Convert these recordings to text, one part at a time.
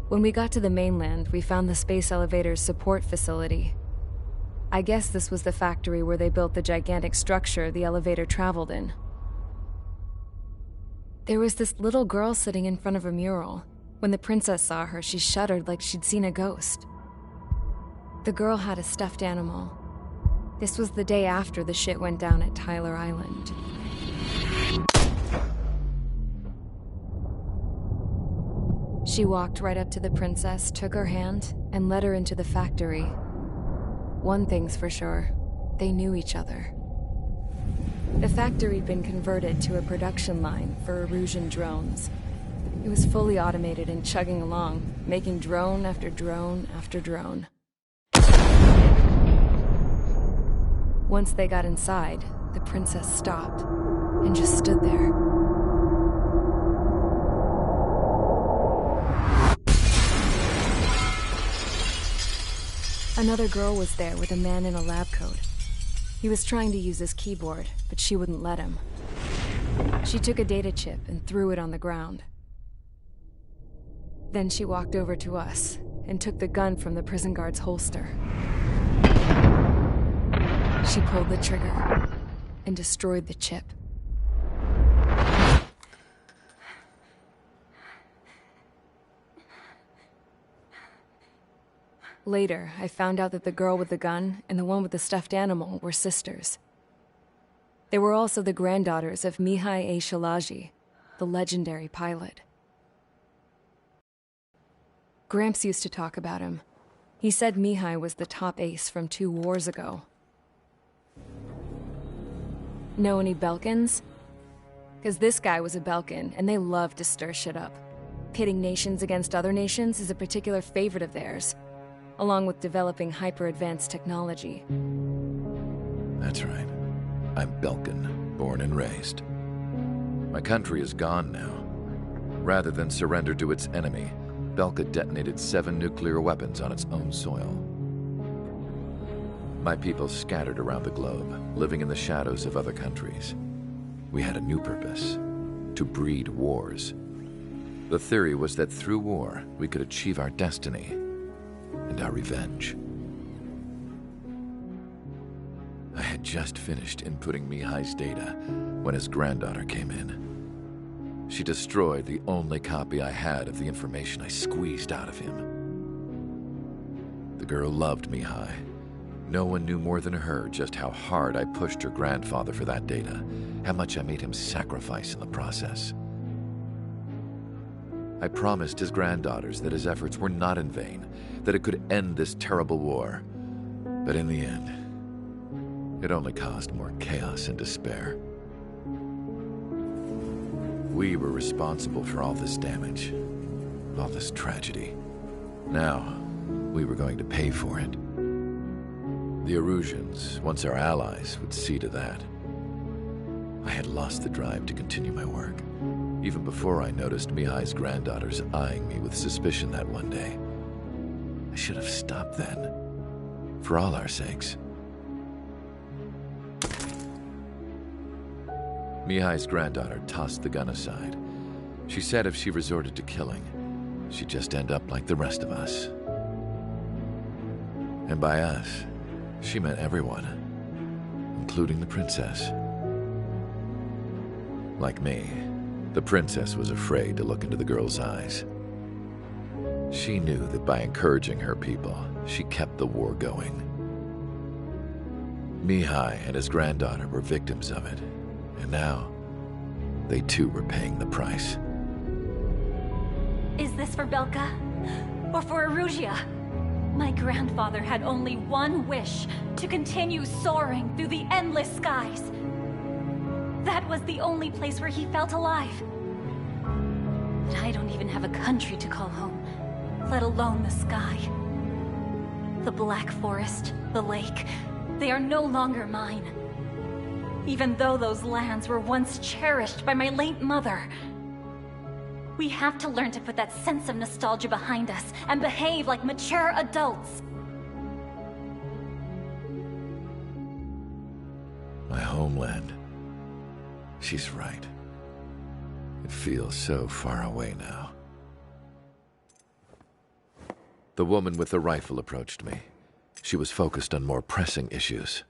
When we got to the mainland, we found the space elevator's support facility. I guess this was the factory where they built the gigantic structure the elevator traveled in. There was this little girl sitting in front of a mural. When the princess saw her, she shuddered like she'd seen a ghost. The girl had a stuffed animal. This was the day after the shit went down at Tyler Island. She walked right up to the princess, took her hand, and led her into the factory. One thing's for sure, they knew each other. The factory'd been converted to a production line for Erusian drones. It was fully automated and chugging along, making drone after drone after drone. Once they got inside, the princess stopped and just stood there. Another girl was there with a man in a lab coat. He was trying to use his keyboard, but she wouldn't let him. She took a data chip and threw it on the ground. Then she walked over to us and took the gun from the prison guard's holster. She pulled the trigger and destroyed the chip. Later, I found out that the girl with the gun and the one with the stuffed animal were sisters. They were also the granddaughters of Mihai A. Shalaji, the legendary pilot. Gramps used to talk about him. He said Mihai was the top ace from 2 wars ago. Know any Belkans? Because this guy was a Belkan, and they love to stir shit up. Pitting nations against other nations is a particular favorite of theirs, along with developing hyper-advanced technology. That's right. I'm Belkan, born and raised. My country is gone now. Rather than surrender to its enemy, Belka detonated 7 nuclear weapons on its own soil. My people scattered around the globe, living in the shadows of other countries. We had a new purpose: to breed wars. The theory was that through war, we could achieve our destiny and our revenge. I had just finished inputting Mihai's data when his granddaughter came in. She destroyed the only copy I had of the information I squeezed out of him. The girl loved Mihai. No one knew more than her just how hard I pushed her grandfather for that data, how much I made him sacrifice in the process. I promised his granddaughters that his efforts were not in vain, that it could end this terrible war. But in the end, it only caused more chaos and despair. We were responsible for all this damage, all this tragedy. Now, we were going to pay for it. The Erusians, once our allies, would see to that. I had lost the drive to continue my work, even before I noticed Mihai's granddaughters eyeing me with suspicion that one day. I should have stopped then, for all our sakes. Mihai's granddaughter tossed the gun aside. She said if she resorted to killing, she'd just end up like the rest of us. And by us, she meant everyone, including the princess. Like me, the princess was afraid to look into the girl's eyes. She knew that by encouraging her people, she kept the war going. Mihai and his granddaughter were victims of it, and now, they too were paying the price. Is this for Belka? Or for Erusia? My grandfather had only one wish: to continue soaring through the endless skies. That was the only place where he felt alive. But I don't even have a country to call home, let alone the sky. The Black Forest, the lake, they are no longer mine. Even though those lands were once cherished by my late mother. We have to learn to put that sense of nostalgia behind us and behave like mature adults. My homeland. She's right. It feels so far away now. The woman with the rifle approached me. She was focused on more pressing issues.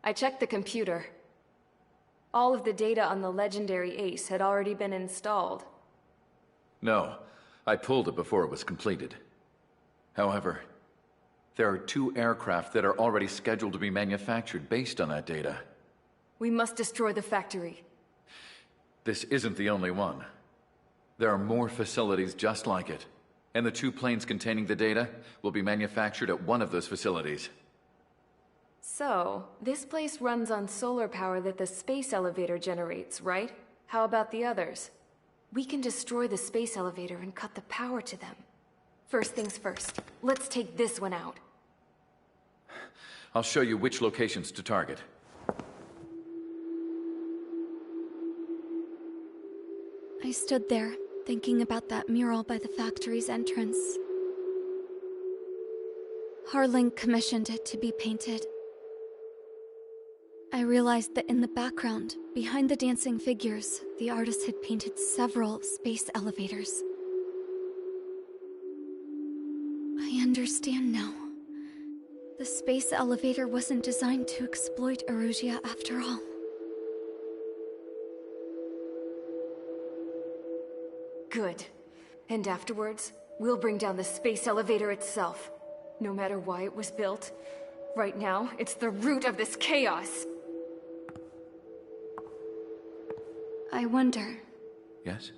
I checked the computer. All of the data on the legendary Ace had already been installed. No, I pulled it before it was completed. However, there are 2 aircraft that are already scheduled to be manufactured based on that data. We must destroy the factory. This isn't the only one. There are more facilities just like it, and the 2 planes containing the data will be manufactured at one of those facilities. So, this place runs on solar power that the space elevator generates, right? How about the others? We can destroy the space elevator and cut the power to them. First things first, let's take this one out. I'll show you which locations to target. I stood there, thinking about that mural by the factory's entrance. Harling commissioned it to be painted. I realized that in the background, behind the dancing figures, the artist had painted several space elevators. I understand now. The space elevator wasn't designed to exploit Erusia after all. Good. And afterwards, we'll bring down the space elevator itself. No matter why it was built, right now, it's the root of this chaos. I wonder Yes?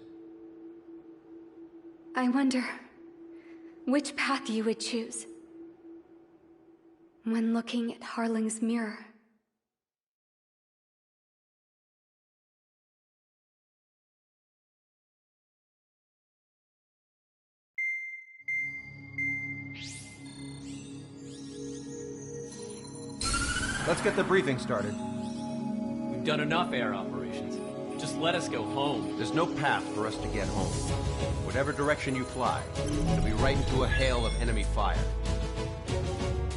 which path you would choose when looking at Harling's mirror. Let's get the briefing started. We've done enough air operations. Just let us go home. There's no path for us to get home. Whatever direction you fly, it'll be right into a hail of enemy fire.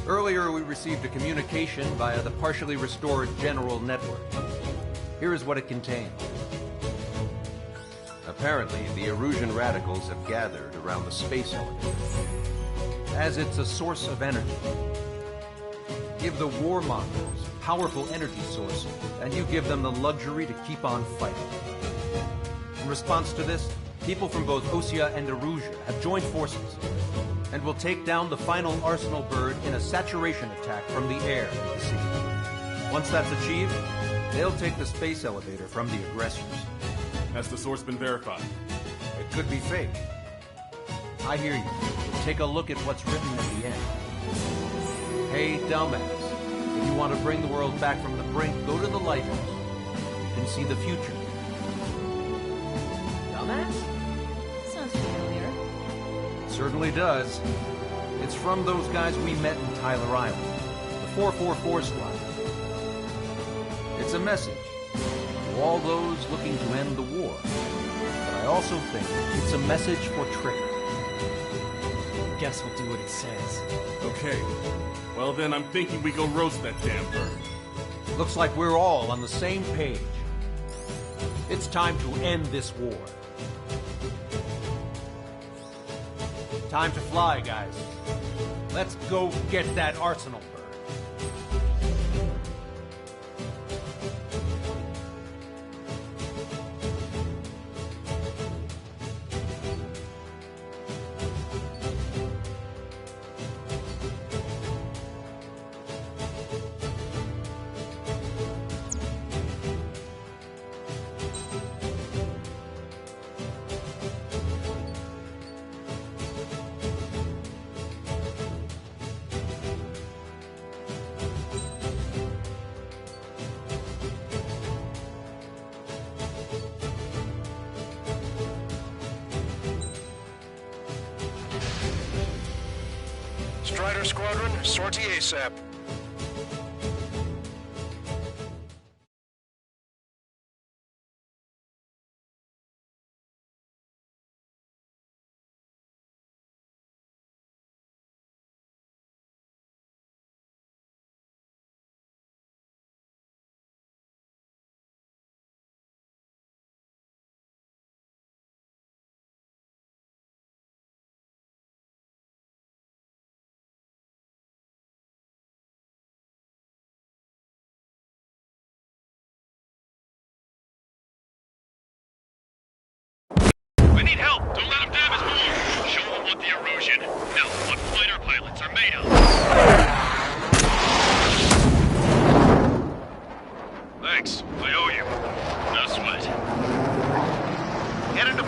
Earlier, we received a communication via the partially restored general network. Here is what it contained. Apparently, the Erusian radicals have gathered around the space elevator, as it's a source of energy. Give the warmongers a powerful energy source, and you give them the luxury to keep on fighting. In response to this, people from both Osea and Erusia have joined forces, and will take down the final Arsenal bird in a saturation attack from the air and the sea. Once that's achieved, they'll take the space elevator from the aggressors. Has the source been verified? It could be fake. I hear you. Take a look at what's written at the end. Hey, dumbass. If you want to bring the world back from the brink, go to the Lighthouse. You can see the future. Dumbass? Sounds familiar. It certainly does. It's from those guys we met in Tyler Island. The 444 squad. It's a message to all those looking to end the war. But I also think it's a message for Trigger. Guess we'll do what it says. Okay. Well then, I'm thinking we go roast that damn bird. Looks like we're all on the same page. It's time to end this war. Time to fly, guys. Let's go get that Arsenal bird. Strider Squadron, sortie ASAP.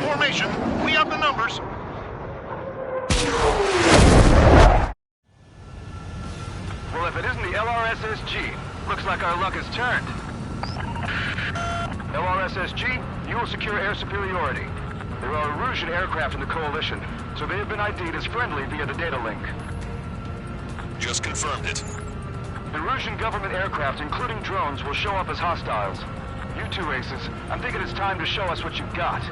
formation. We have the numbers. Well, if it isn't the LRSSG, looks like our luck has turned. LRSSG, you will secure air superiority. There are Erusian aircraft in the Coalition, so they have been ID'd as friendly via the data link. Just confirmed it. Erusian government aircraft, including drones, will show up as hostiles. You two aces, I'm thinking it's time to show us what you've got.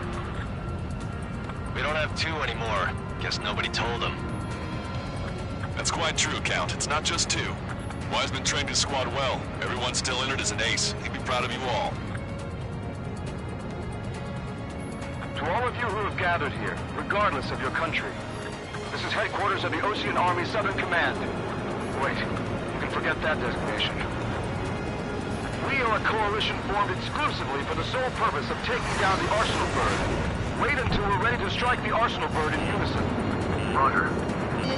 We don't have two anymore. Guess nobody told them. That's quite true, Count. It's not just two. Wiseman trained his squad well. Everyone's still entered as an ace. He'd be proud of you all. To all of you who have gathered here, regardless of your country, this is headquarters of the Ocean Army Southern Command. Wait, you can forget that designation. We are a coalition formed exclusively for the sole purpose of taking down the Arsenal Bird. Wait until we're ready to strike the Arsenal Bird in unison. Roger.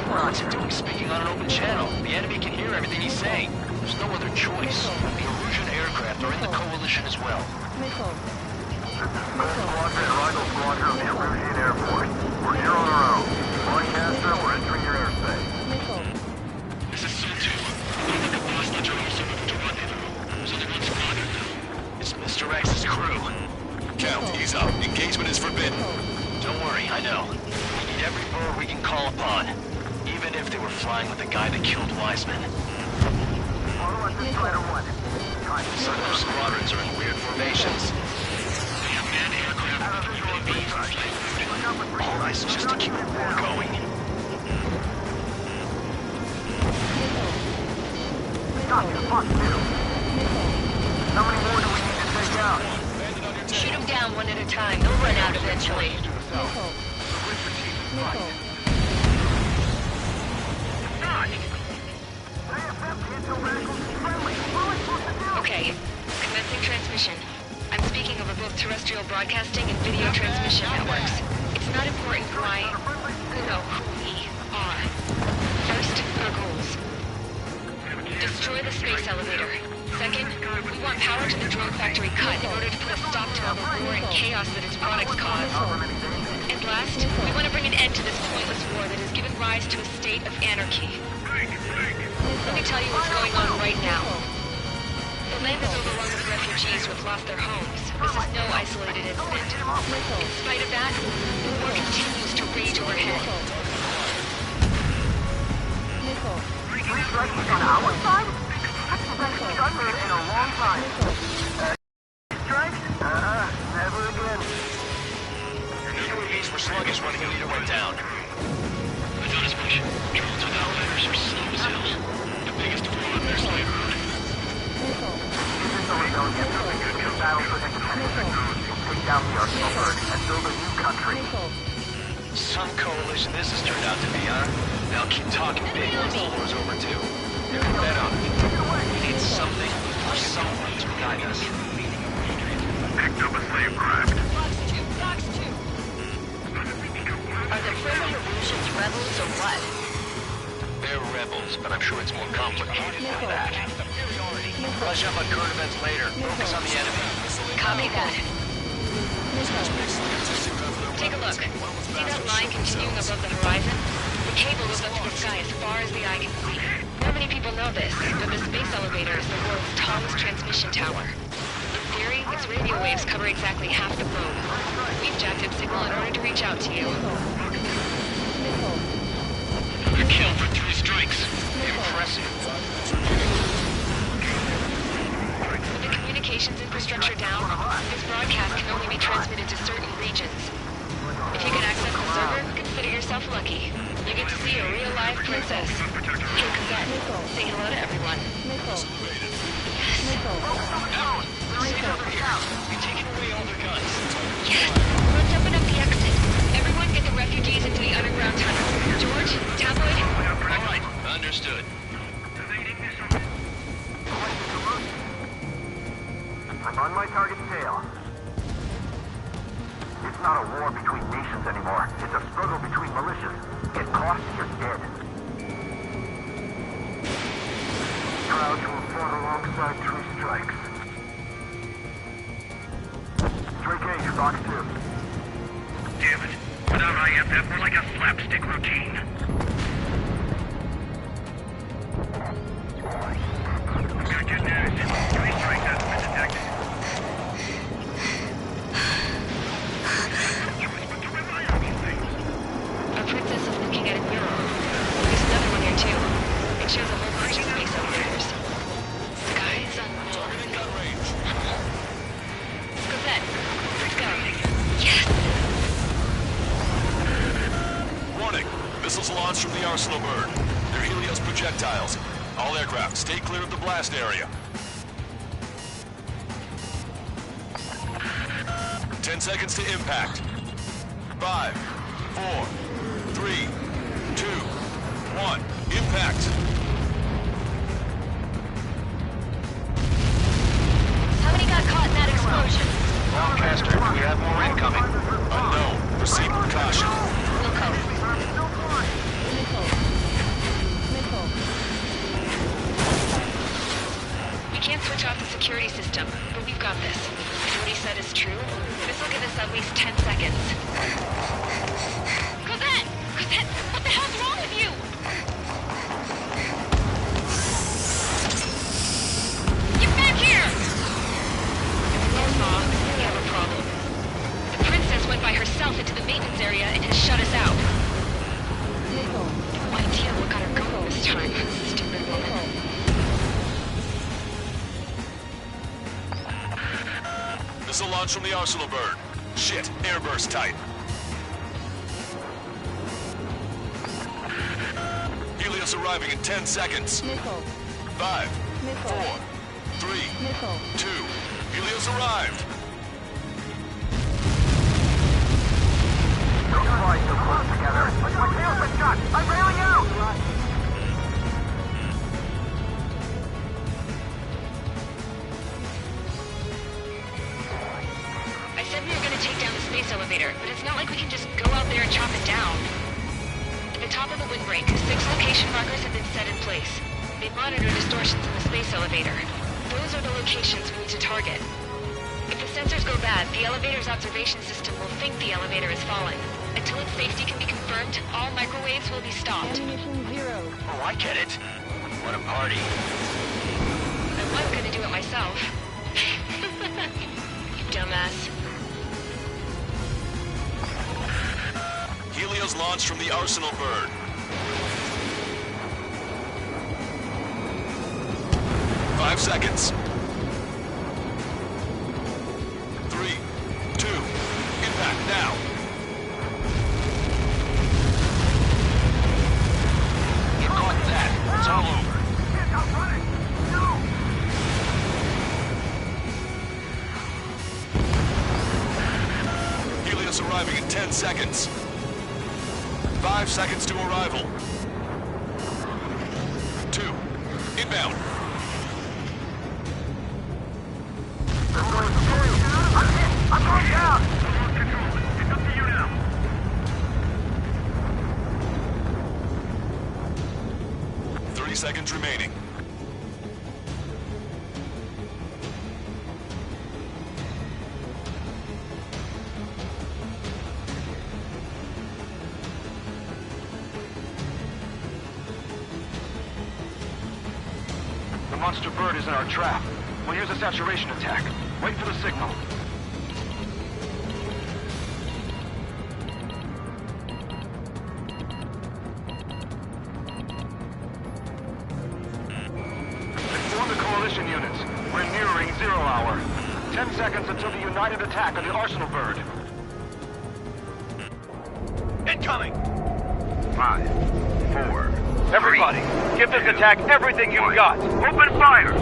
What are you doing speaking on an open channel? The enemy can hear everything he's saying. There's no other choice. The Erusian aircraft are in the coalition as well. Gold Squadron and Rifle Squadron of the Erusian Air Force. We're here on our own. Broadcaster, we're entering your airspace. This is Sul-2. The hostage are also moving to rendezvous. So they want squadron now. It's Mr. X's crew. Count, ease up. Engagement is forbidden. Don't worry, I know. We need every bird we can call upon. Even if they were flying with the guy that killed Wiseman. Follow us to Strider 1. Some of our squadrons are in weird formations. All right, just to keep the war going. Fuck you. How many more do we need to take out? Shoot them down one at a time. They'll run out eventually. Okay, commencing transmission. I'm speaking over both terrestrial broadcasting and video transmission networks. It's not important why, no, who we are. First, our goals. Destroy the space elevator. Second, we want power to the drone factory cut in order to put a stop to all the war and chaos that its products cause. And last, we want to bring an end to this pointless war that has given rise to a state of anarchy. Let me tell you what's going on right now. The land is overrun with refugees who have lost their homes. This is no isolated incident. In spite of that, the war continues to rage overhead. Three strikes on our side? That's the best we've done in a long time. Strikes? Never again. UAVs were sluggish when the leader went down. I thought as much. Drones with outlanders are slow as hell. The biggest war on their slave road. Take down the Arsenal Bird and build a new country. Some coalition this has turned out to be, huh? They'll keep talking big once the war's over, too. You can bet on it. We need something or someone to guide us. Picked up a slave craft. Box 2. Are the friendly Erusians rebels or what? They're rebels, but I'm sure it's more complicated than that. Brush up on current events later. Focus on the enemy. Copy that. Take a look. See that line continuing above the horizon? The cable goes up to the sky as far as the eye can see. Not many people know this, but the space elevator is the world's tallest transmission tower. In theory, its radio waves cover exactly half the globe. We've jacked its signal in order to reach out to you. A kill for 3 strikes. Impressive. With the communications infrastructure down, this broadcast can only be transmitted to certain regions. If you can access the server, consider yourself lucky. You get to see a real-life princess. Hey, Cadet, say hello to everyone. Yes. Stay over here. We've taken away all their guns. Yes! Let's open up the exit. Everyone get the refugees into the underground tunnel. George, Tabloid? All right, understood. I'm on my target's tail. It's not a war between nations anymore. It's a struggle between militias. Get caught, you're dead. Proud to have fought alongside 3 strikes. Drake H, Box 2. damn it. Without IFF, we're like a slapstick routine. I've got good news. Three strikes hasn't been detected. Our princess is looking at a mural. There's another one here too. It shows a whole bunch of space elevators. Skies unknown. Targeting gun range. Cosette, let's go. Yes! Warning. Missiles launched from the Arsenal bird. They're Helios projectiles. All aircraft, stay clear of the blast area. 10 seconds to impact. 5, 4, 3, 2, 1. Impact. How many got caught in that explosion? Lancaster, do we have more incoming? Unknown. Proceed with caution. We can't switch off the security system, but we've got this. If what he said is true, this will give us at least 10 seconds. Cosette! Cosette, what the hell's wrong with you? Get back here! Yes, Ma, we have a problem. The princess went by herself into the maintenance area and has shut us out. No idea what got her going this time. Stupid woman. Missile launch from the Arsenal bird. Shit, airburst type. Helios arriving in 10 seconds. 5, 4, 3, 2. Helios arrived. Don't fly so close together. My tail's been shot. I'm bailing out. I said we were gonna take down the space elevator, but it's not like we can just go out there and chop it down. At the top of the windbreak, 6 location markers have been set in place. They monitor distortions in the space elevator. Those are the locations we need to target. If the sensors go bad, the elevator's observation system will think the elevator is falling. Until its safety can be confirmed, all microwaves will be stopped. Oh, I get it. What a party. I was gonna do it myself. You dumbass. Helios launched from the Arsenal bird. 5 seconds. 3, 2, impact now. You caught that. It's all over. Helios arriving in 10 seconds. 5 seconds to arrival. 2, inbound. I'm going down! Control. It's up to you now. Seconds remaining. The monster bird is in our trap. We'll use a saturation attack. Wait for the signal. Inform the coalition units. We're nearing 0 hour. 10 seconds until the united attack on the Arsenal bird. Incoming! 5, 4, everybody, give this attack everything you've got. Open fire!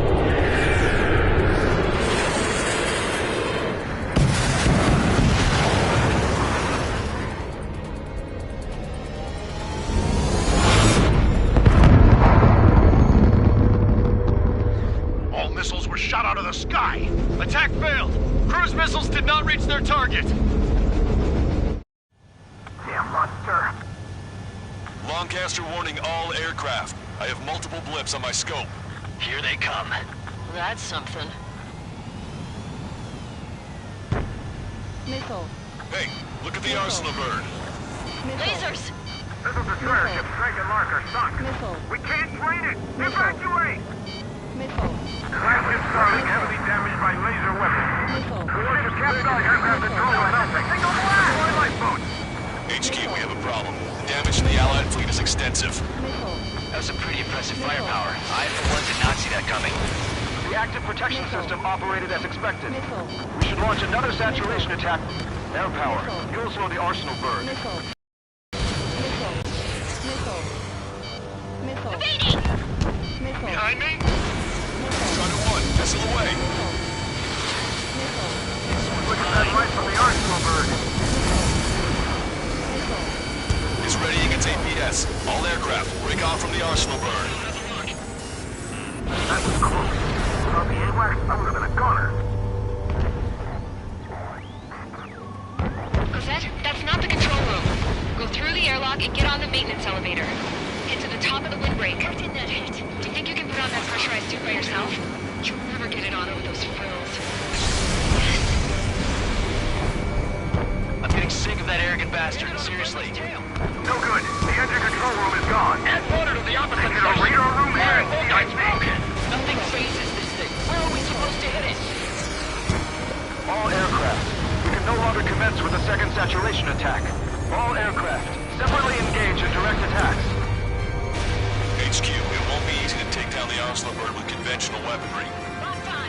All missiles were shot out of the sky! Attack failed! Cruise missiles did not reach their target! Damn monster! Lancaster warning all aircraft. I have multiple blips on my scope. Here they come. That's something. Missile. Hey, look at the arsenal burn. Lasers! This is destroyer ship Drake and Lark are sunk. We can't drain it! Evacuate! Flagship Starlink heavily damaged by laser weapons. Warship Captain aircraft control are melting. Single blast! Deploy lifeboats! HQ, we have a problem. The damage to the Allied fleet is extensive. That was some pretty impressive firepower. I, for one, did not see that coming. The active protection system operated as expected. We should launch another saturation attack. Air power. You'll slow the arsenal burn. Behind me? Strider 1, missile away. Look at that light from the arsenal burn. It's readying its APS. All aircraft, break off from the arsenal burn. That was close. Without the AWACS, I would have been a goner. Cosette, that's not the control room. Go through the airlock and get on the maintenance elevator. Get to the top of the windbreak. How did that hit? Do you think you can put on that pressurized suit by yourself? You'll never get it on with those frills. I'm getting sick of that arrogant bastard, seriously. No good. The engine control room is gone. Add water to the opposite Is a radar room here? It's broken. Nothing phases this thing. Where are we supposed to hit it? All aircraft. We can no longer commence with a second saturation attack. All aircraft, separately engage in direct attacks. HQ, it won't be easy to take down the arsenal burn with conventional weaponry.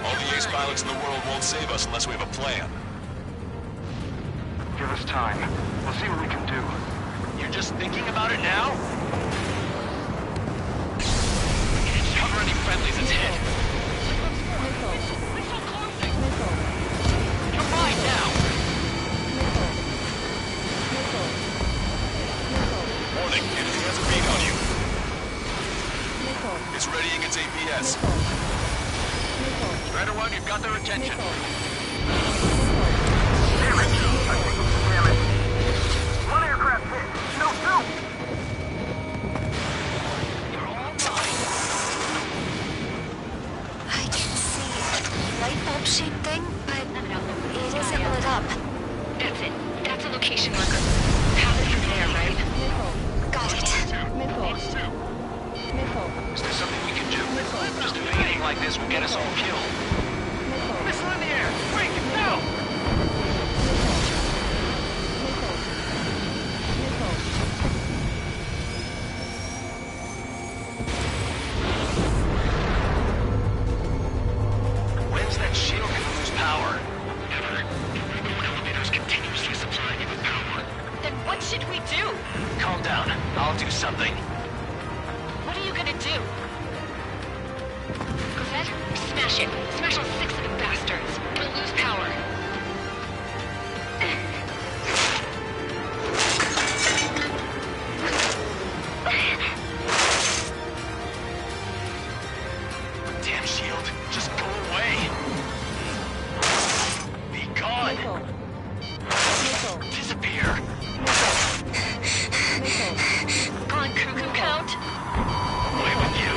All the ace pilots in the world won't save us unless we have a plan. Give us time. We'll see what we can do. You're just thinking about it now? Cover any friendlies that's hit. You're mine now. Warning, enemy has a beat on you. It's readying its APS. Strider 1, you've got their attention. Damn it! I think it was damage. One aircraft hit. No, two! You're all mine. I can see a light bulb shaped thing, but it isn't lit up. That's it. That's a location marker. Have it from there, right? Got it. Is there something we can do? Just evading like this will get us all killed. Missile in the air! Quick, now! When's that shield gonna lose power? Never. The elevator's continuously supplying it with power. Then what should we do? Calm down. I'll do something. What are you gonna do? Cosette, smash it. Smash all 6 of the bastards. We'll lose power. Damn shield. Just go away. Be gone. Disappear. Gone cuckoo count? Away with you.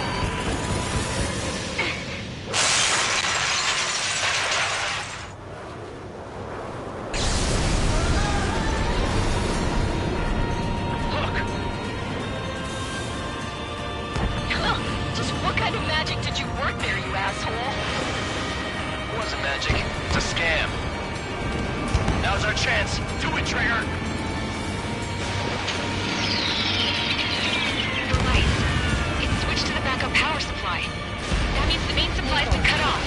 Just what kind of magic did you work there, you asshole? It wasn't magic. It's a scam. Now's our chance. Do it, Trigger. The lights. It's switched to the backup power supply. That means the main supply's been cut off.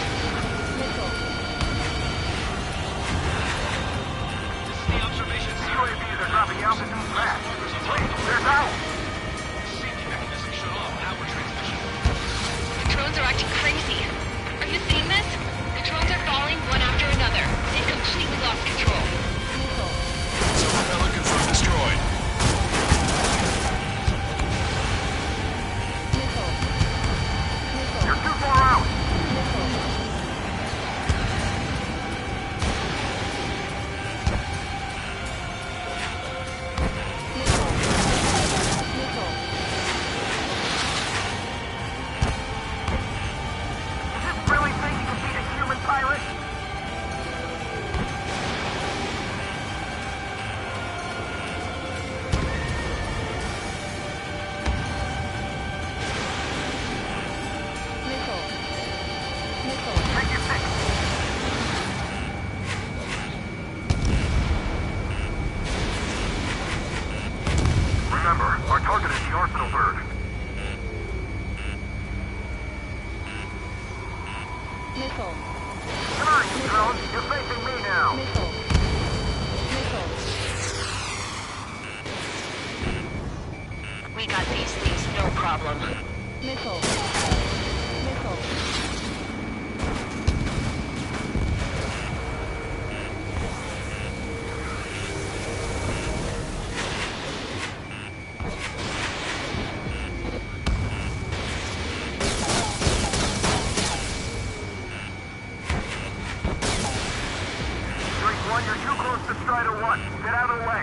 This is the observation zero. UAVs are dropping altitude fast. Wait, there's out! Safety mechanism shut off. Power transmission. The drones are acting crazy. Are you seeing this? The drones are falling one after another. They've completely lost control. the arsenal bird. Missile. Come on, you drone. You're facing me now. Missile. Missile. We got these things, no problem. Missile. Missile. Drake 1, you're too close to Strider 1. Get out of the way.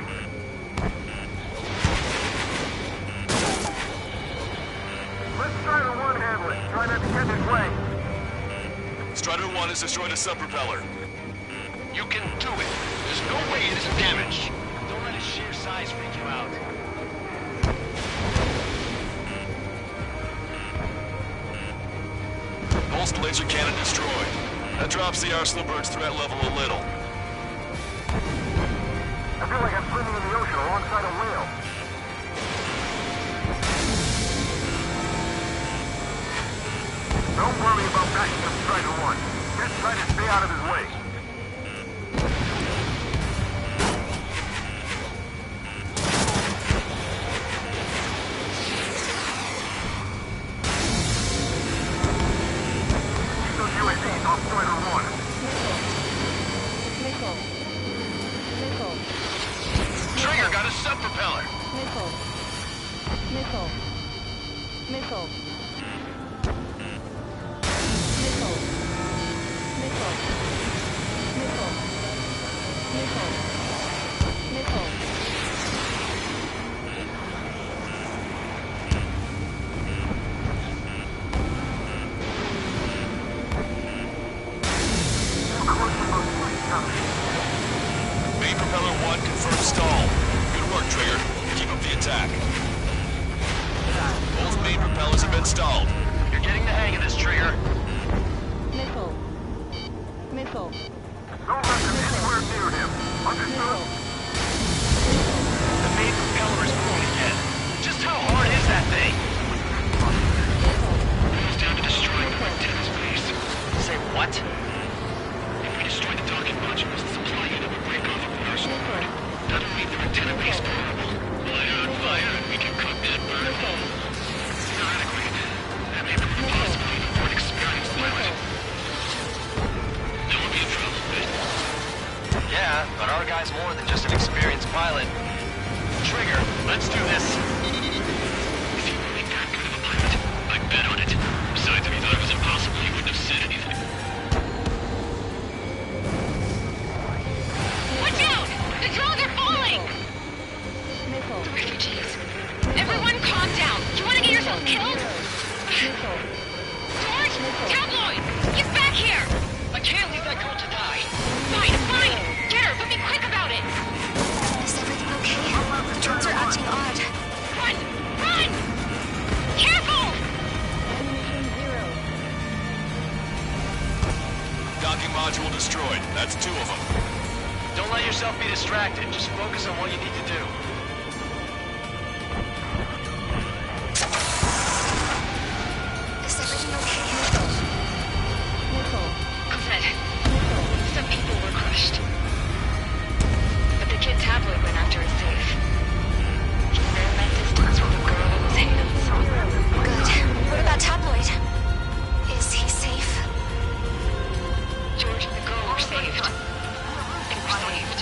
Let Strider 1 handle it. Try not to get in his way. Strider 1 has destroyed a sub-propeller. You can do it. There's no way it isn't damaged. Don't let its sheer size freak you out. Pulsed laser cannon destroyed. That drops the Arsenal bird's threat level a little. I feel like I'm swimming in the ocean alongside a whale. Don't worry about backing up Strider 1. Just try to stay out of his way. Keep those UAVs off Strider 1. Missile. Missile. Trigger got a sub-propeller. Missile. Missile. Missile. Missile. Missile. Missile. Missile. Missile. Main propeller 1 confirmed stall. Good work, Trigger. Keep up the attack. Both main propellers have been stalled. You're getting the hang of this, Trigger. Missile. Missile. Don't let them anywhere near him. Understood? The main propeller is moving again. Just how hard is that thing? It's down to destroying the antenna's base. Say what? If we destroy the docking modules, the supply unit will break off of the arsenal bird. That'll leave their antenna base vulnerable. Light it on fire and we can cook that bird. Theoretically, that may prove a possibility for an experienced pilot. That would be a trouble, right? Yeah, but our guy's more than just an experienced pilot. Trigger, let's do this. Is he really that good of a pilot? I bet on it. Besides, if he thought it was impossible, he wouldn't have said anything. Watch out! The drones are falling! Missile. The refugees. Everyone calm down. You want to get yourself killed? Missile. George! Tabloid! Get back here! I can't leave that girl to die. Fine, fine! Get her, but be quick about it! Is everything okay? The drones are acting odd. Run! Run! Careful! Ammunition 0. Docking module destroyed. That's 2 of them. Don't let yourself be distracted. Just focus on what you need to do. Is everything okay? Missile. Good. Missile. Some people were crushed. But the kid Tabloid went after his safe. He ran that distance with a girl in his hands. Good. What about Tabloid? Is he safe? George and the girl were saved. They were saved.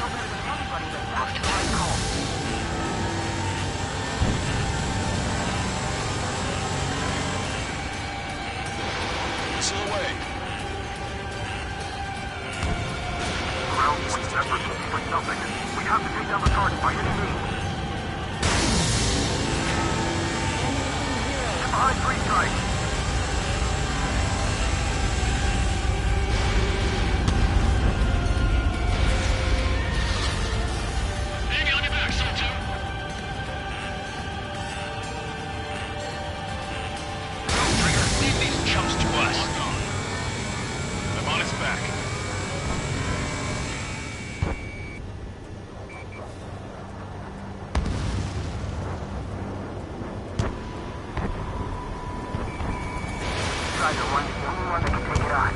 Both of them. Missile away. Ground point efforts for nothing. We have to take down the target by any means. Get behind 3 strikes. Baby on your back, Soldier. Go, Trigger. Leave these chumps to us. I'm on its back. Strider 1's the only one that can take it on.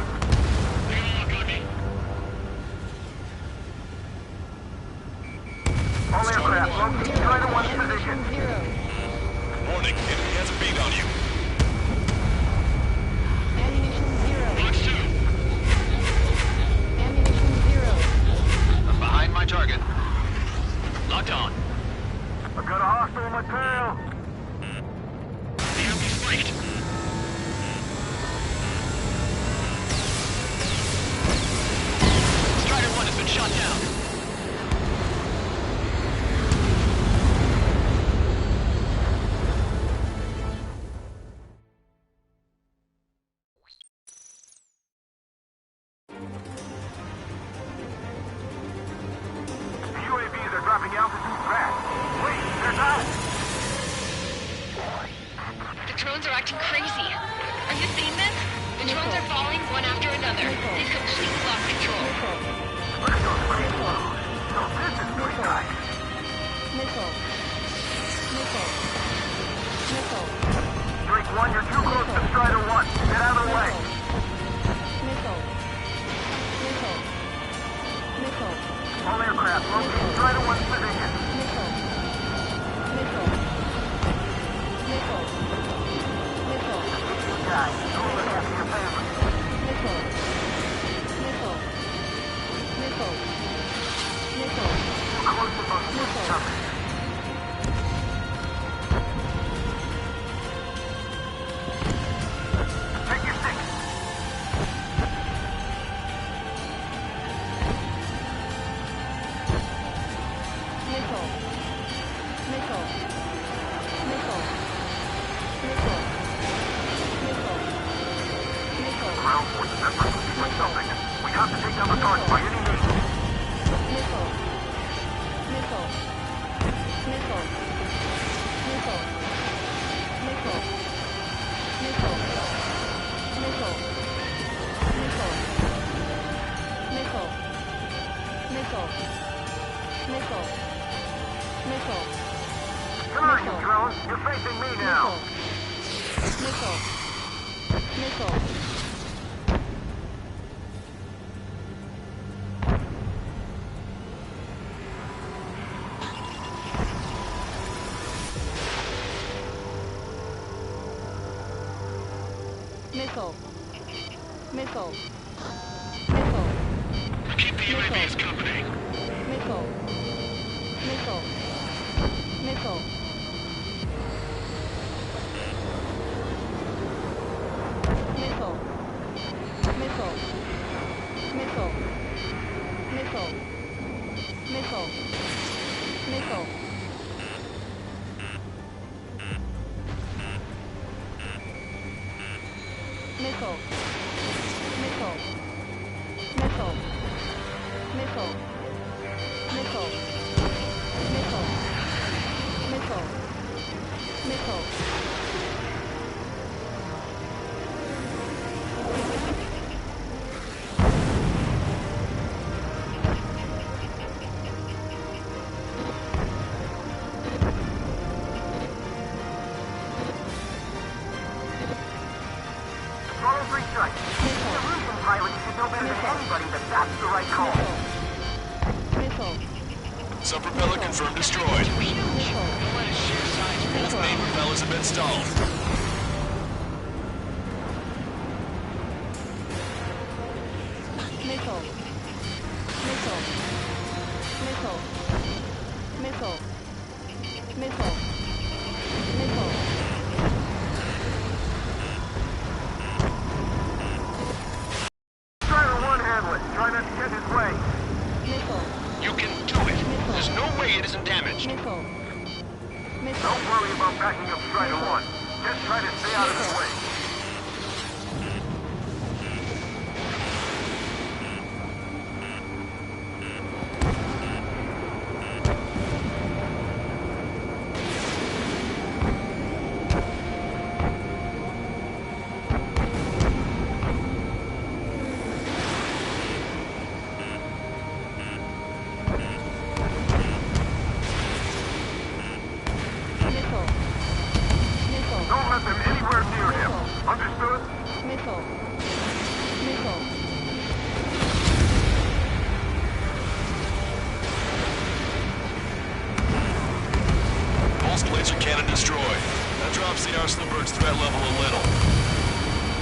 All aircraft, locate Strider 1's position. Warning, enemy has a beat on you. Ammunition 0. Box 2. Ammunition 0. I'm behind my target. Locked on. I've got a hostile in my tail. The enemy's spiked. Strider 1 has been shot down. The UAVs are dropping altitude fast. Wait, there's out! The drones are acting crazy. Are you seeing this? The drones are falling one after another. They've completely lost control. Look at those crazy moves. So this is pretty nice. Missile. Missile. Missile. Drake 1, you're too close to Strider 1. Get out of the way. Missile. Missile. Missile. All aircraft, locate Strider 1's position. Missile. Missile. Missile. Missile. Guys, don't look after your family. Missile. Missile. Missile. Missile. Too close to those Missile. Take your stick. Missile. Missile. Missile. Missile. Missile. Missile. Ground forces effort will be for something. We have to take down the target by any means. Missile. Missile. Missile. Missile. Missile. Missile. Missile. Missile. Missile. Missile. Missile. Missile. Come on, you drones. You're facing me now. Missile. Missile. Missile. Missile. Missile. Keep the UAVs company. Missile. Missile. Missile. Missile. Missile. Missile. Missile. Missile. Missile. Missile. Missile. Missile. Missile. Missile. Missile. Missile. Missile. Follow 3 strikes. The Illusion pilot should know better than anybody that that's the right call. Missile. Sub-propeller confirmed destroyed. Both main propellers have been stalled. Missile. Missile. Missile. Missile. Missile. Missile. Strider 1, handle it. Try not to get in his way. Missile. You can do it. There's no way it isn't damaged. Missile. Missile. Don't worry about backing up Strider 1. Just try to stay out of his way. Missile. Missile. Don't let them anywhere near him. Understood? Missile. Missile. Pulse laser cannon destroyed. That drops the Arsenal Bird's threat level a little.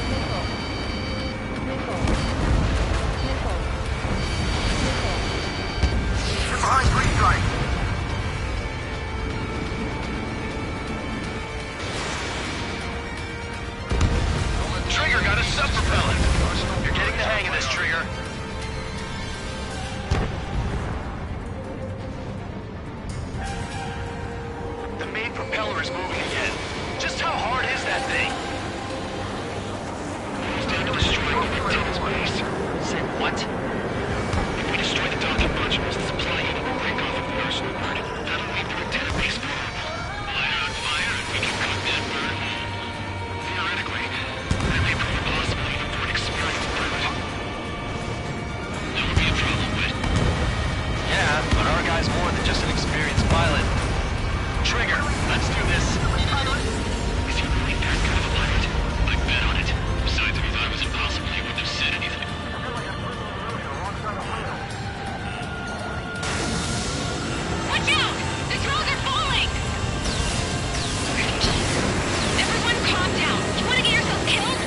Missile. Missile. Missile. Missile. Get behind three strike. Trigger got a sub-propellant. You're getting the hang of this, Trigger. The main propeller is moving again. Just how hard is that thing? It's down to destroying the antenna's base. Say what? If we destroy the docking modules, the supply unit will break off of the Arsenal Bird. That'll leave the antenna base vulnerable. Light it on fire, and we can cook that bird whole. Theoretically, that may prove impossible even for an experienced pilot. That would be a problem, but... Yeah, but our guy's more than just an experienced pilot. Trigger, let's do this. Is he really that good of a pilot? I'd bet on it. Besides, if he thought it was impossible, he wouldn't have said anything. Watch out! The drones are falling! Everyone calm down. You want to get yourself killed?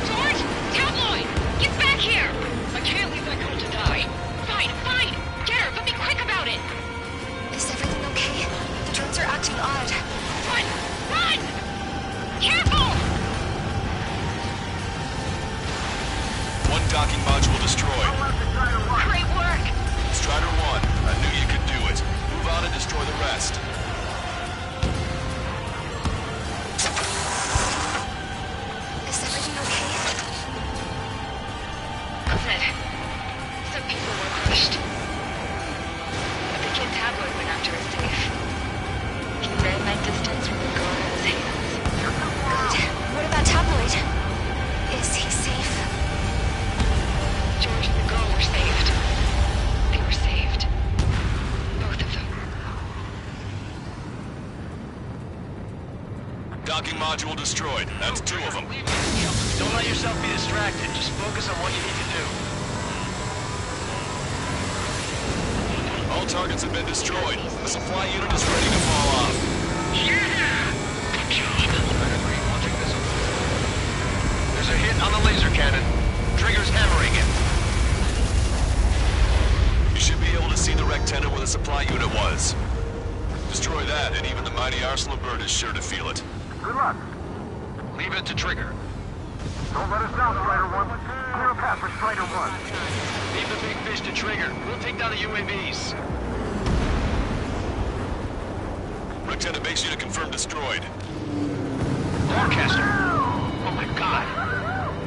George! Tabloid! Get back here! I can't leave that girl to die. Fine, fine! Get her, but be quick about it! Is everything okay? The drones are acting odd. Run! Run! Careful! One docking module destroyed. Great work! Strider 1, I knew you could do it. Move on and destroy the rest. Is everything okay? Good. Some people were crushed. But the kid Tabloid went after it safe. He ran that distance with the girl in his hands. Good. What about Tabloid? Is he safe? George and the girl were saved. They were saved. Both of them. Docking module destroyed. That's 2 of them. Don't let yourself be distracted. Just focus on what you need to do. All targets have been destroyed. The supply unit is ready to fall off. Good job. There's a hit on the laser cannon. Trigger's hammering it. You should be able to see the rectenna where the supply unit was. Destroy that, and even the mighty Arsenal Bird is sure to feel it. Good luck. Leave it to Trigger. Don't let us down, Strider 1. Clear a path for Strider 1. Leave the big fish to Trigger. We'll take down the UAVs. Rectenna base unit confirmed destroyed. Forecaster. Oh my god.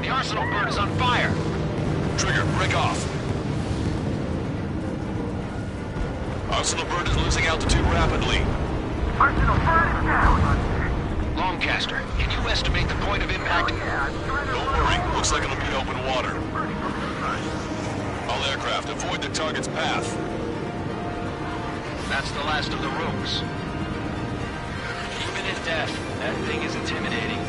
The Arsenal Bird is on fire. Trigger, break off. Arsenal Bird is losing altitude rapidly. Arsenal Bird is down. Longcaster, can you estimate the point of impact? Don't worry, looks like it'll be open water. All aircraft, avoid the target's path. That's the last of the rooms. Even in death, that thing is intimidating.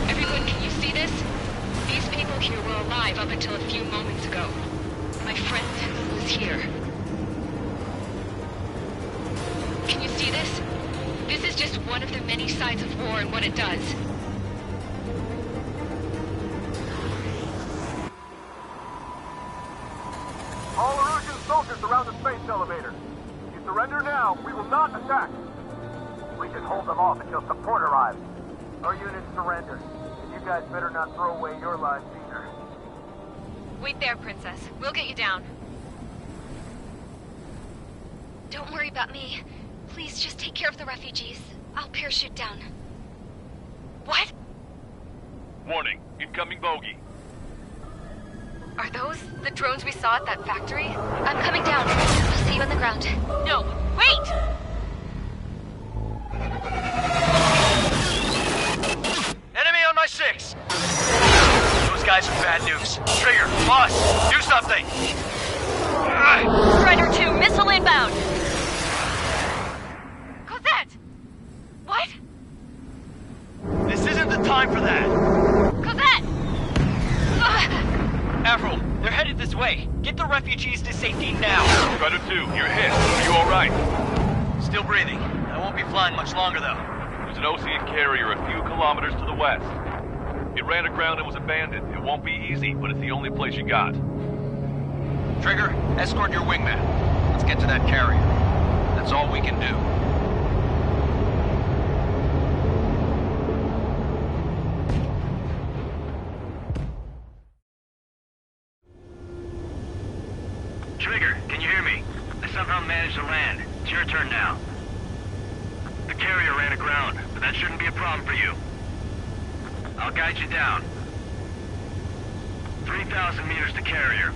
Everyone, can you see this? These people here were alive up until a few moments ago. My friend was here. Can you see this? This is just one of the many sides of war and what it does. All Erusian soldiers around the space elevator. If you surrender now, we will not attack. We can hold them off until support arrives. Our units surrender. And you guys better not throw away your lives either. Wait there, Princess. We'll get you down. Don't worry about me. Please just take care of the refugees. I'll parachute down. What? Warning, incoming bogey. Are those the drones we saw at that factory? I'm coming down. I'll see you on the ground. No, wait! Enemy on my 6! Those guys are bad news. Trigger, boss, do something! Strider 2, missile inbound! Cosette! What? This isn't the time for that! Cosette! Avril, they're headed this way. Get the refugees to safety now. Strider 2, you're hit. Are you alright? Still breathing. I won't be flying much longer, though. There's an Ocean carrier a few kilometers to the west. It ran aground and was abandoned. It won't be easy, but it's the only place you got. Trigger, escort your wingman. Let's get to that carrier. That's all we can do. Trigger, can you hear me? I somehow managed to land. It's your turn now. The carrier ran aground, but that shouldn't be a problem for you. I'll guide you down. 3,000 meters to carrier.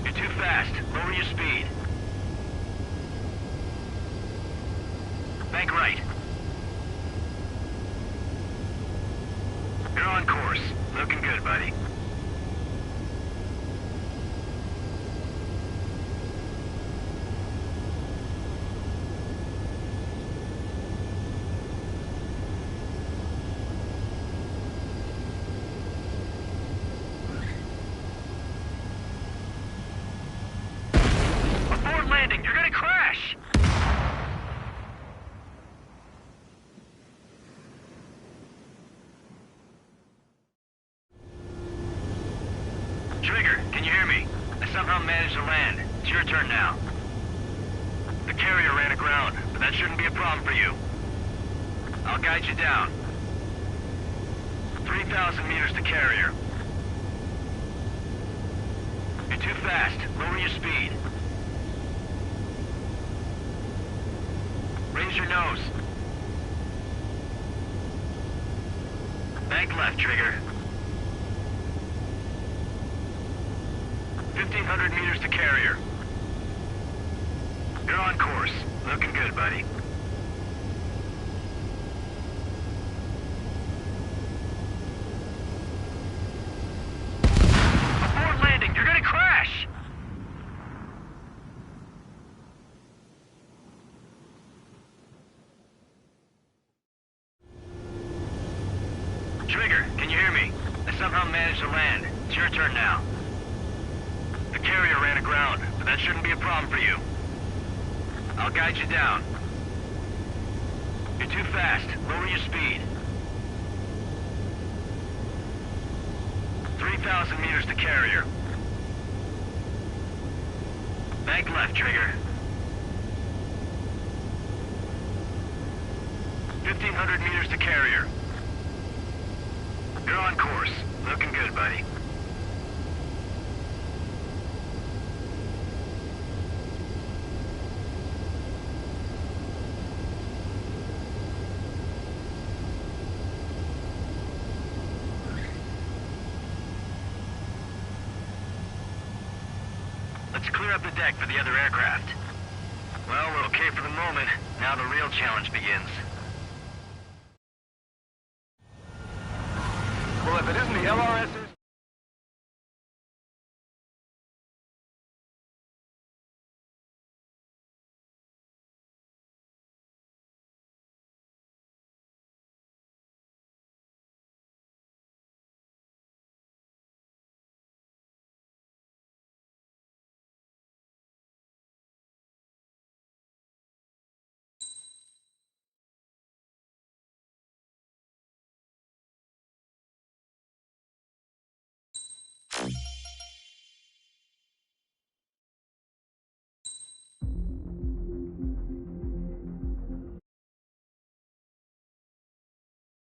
You're too fast. Lower your speed. Bank right. You're on course. Looking good, buddy. Abort landing! You're gonna crash! Trigger, can you hear me? I somehow managed to land. It's your turn now. The carrier ran aground, but that shouldn't be a problem for you. I'll guide you down. 3,000 meters to carrier. You're too fast. Lower your speed. Raise your nose. Bank left, Trigger. 1,500 meters to carrier. You're on course. Looking good, buddy. Abort landing! You're gonna crash! Trigger, can you hear me? I somehow managed to land. It's your turn now. The carrier ran aground, but that shouldn't be a problem for you. I'll guide you down. You're too fast. Lower your speed. 3,000 meters to carrier. Bank left, Trigger. 1,500 meters to carrier. You're on course. Looking good, buddy. Let's clear up the deck for the other aircraft. Well, we're okay for the moment. Now the real challenge begins. Well, if it isn't the LRS...